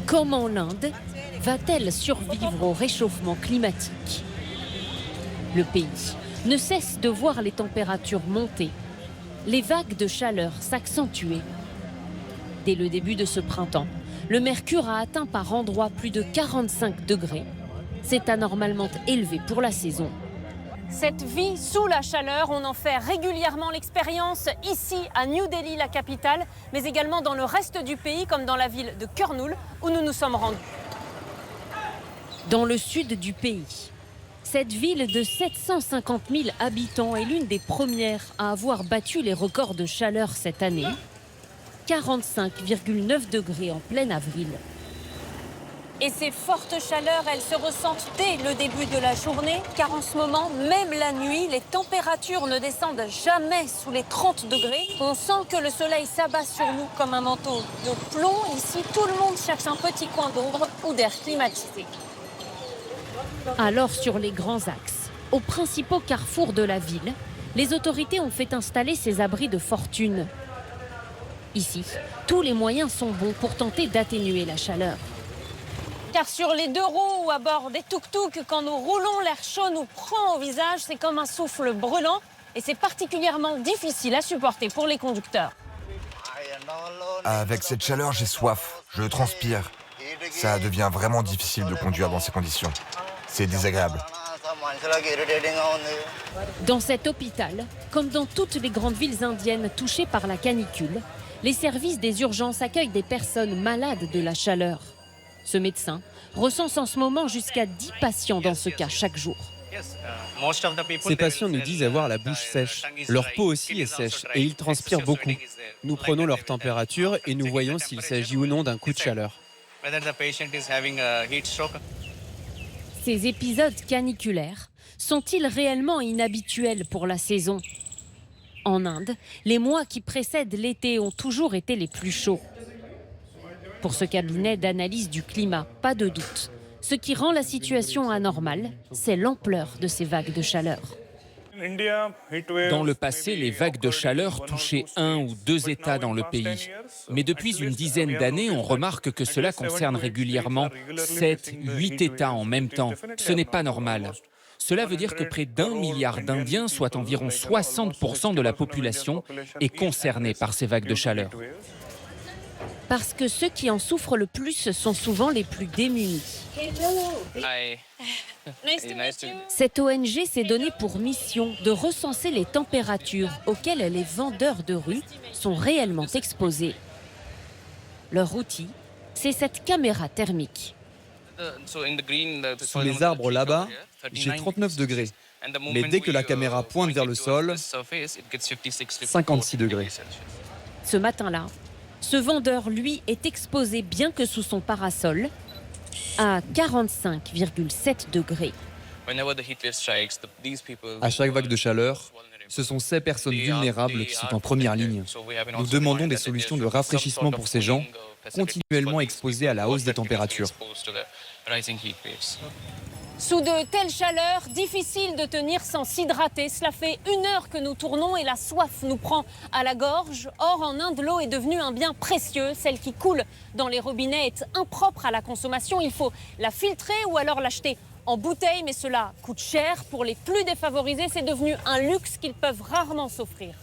Comme en Inde, va-t-elle survivre au réchauffement climatique? Le pays ne cesse de voir les températures monter, les vagues de chaleur s'accentuer. Dès le début de ce printemps, le mercure a atteint par endroits plus de 45 degrés. C'est anormalement élevé pour la saison. Cette vie sous la chaleur, on en fait régulièrement l'expérience ici à New Delhi, la capitale, mais également dans le reste du pays, comme dans la ville de Kurnool, où nous nous sommes rendus. Dans le sud du pays, cette ville de 750 000 habitants est l'une des premières à avoir battu les records de chaleur cette année. 45,9 degrés en plein avril. Et ces fortes chaleurs, elles se ressentent dès le début de la journée, car en ce moment, même la nuit, les températures ne descendent jamais sous les 30 degrés. On sent que le soleil s'abat sur nous comme un manteau de plomb. Ici, tout le monde cherche un petit coin d'ombre ou d'air climatisé. Alors, sur les grands axes, aux principaux carrefours de la ville, les autorités ont fait installer ces abris de fortune. Ici, tous les moyens sont bons pour tenter d'atténuer la chaleur. Car sur les 2 roues ou à bord des tuk-tuk, quand nous roulons, l'air chaud nous prend au visage, c'est comme un souffle brûlant et c'est particulièrement difficile à supporter pour les conducteurs. Avec cette chaleur, j'ai soif, je transpire. Ça devient vraiment difficile de conduire dans ces conditions. C'est désagréable. Dans cet hôpital, comme dans toutes les grandes villes indiennes touchées par la canicule, les services des urgences accueillent des personnes malades de la chaleur. Ce médecin recense en ce moment jusqu'à 10 patients dans ce cas chaque jour. Ces patients nous disent avoir la bouche sèche. Leur peau aussi est sèche et ils transpirent beaucoup. Nous prenons leur température et nous voyons s'il s'agit ou non d'un coup de chaleur. Ces épisodes caniculaires sont-ils réellement inhabituels pour la saison? En Inde, les mois qui précèdent l'été ont toujours été les plus chauds. Pour ce cabinet d'analyse du climat, pas de doute. Ce qui rend la situation anormale, c'est l'ampleur de ces vagues de chaleur. Dans le passé, les vagues de chaleur touchaient 1 ou 2 États dans le pays. Mais depuis une dizaine d'années, on remarque que cela concerne régulièrement 7, 8 États en même temps. Ce n'est pas normal. Cela veut dire que près d'1 milliard d'Indiens, soit environ 60% de la population, est concernée par ces vagues de chaleur. Parce que ceux qui en souffrent le plus sont souvent les plus démunis. Cette ONG s'est donnée pour mission de recenser les températures auxquelles les vendeurs de rue sont réellement exposés. Leur outil, c'est cette caméra thermique. Sous les arbres là-bas, j'ai 39 degrés. Mais dès que la caméra pointe vers le sol, 56 degrés. Ce matin-là, ce vendeur, lui, est exposé, bien que sous son parasol, à 45,7 degrés. À chaque vague de chaleur, ce sont ces personnes vulnérables qui sont en première ligne. Nous demandons des solutions de rafraîchissement pour ces gens, continuellement exposés à la hausse des températures. Sous de telles chaleurs, difficile de tenir sans s'hydrater. Cela fait 1 heure que nous tournons et la soif nous prend à la gorge. Or, en Inde, l'eau est devenue un bien précieux. Celle qui coule dans les robinets est impropre à la consommation. Il faut la filtrer ou alors l'acheter en bouteille, mais cela coûte cher. Pour les plus défavorisés, c'est devenu un luxe qu'ils peuvent rarement s'offrir.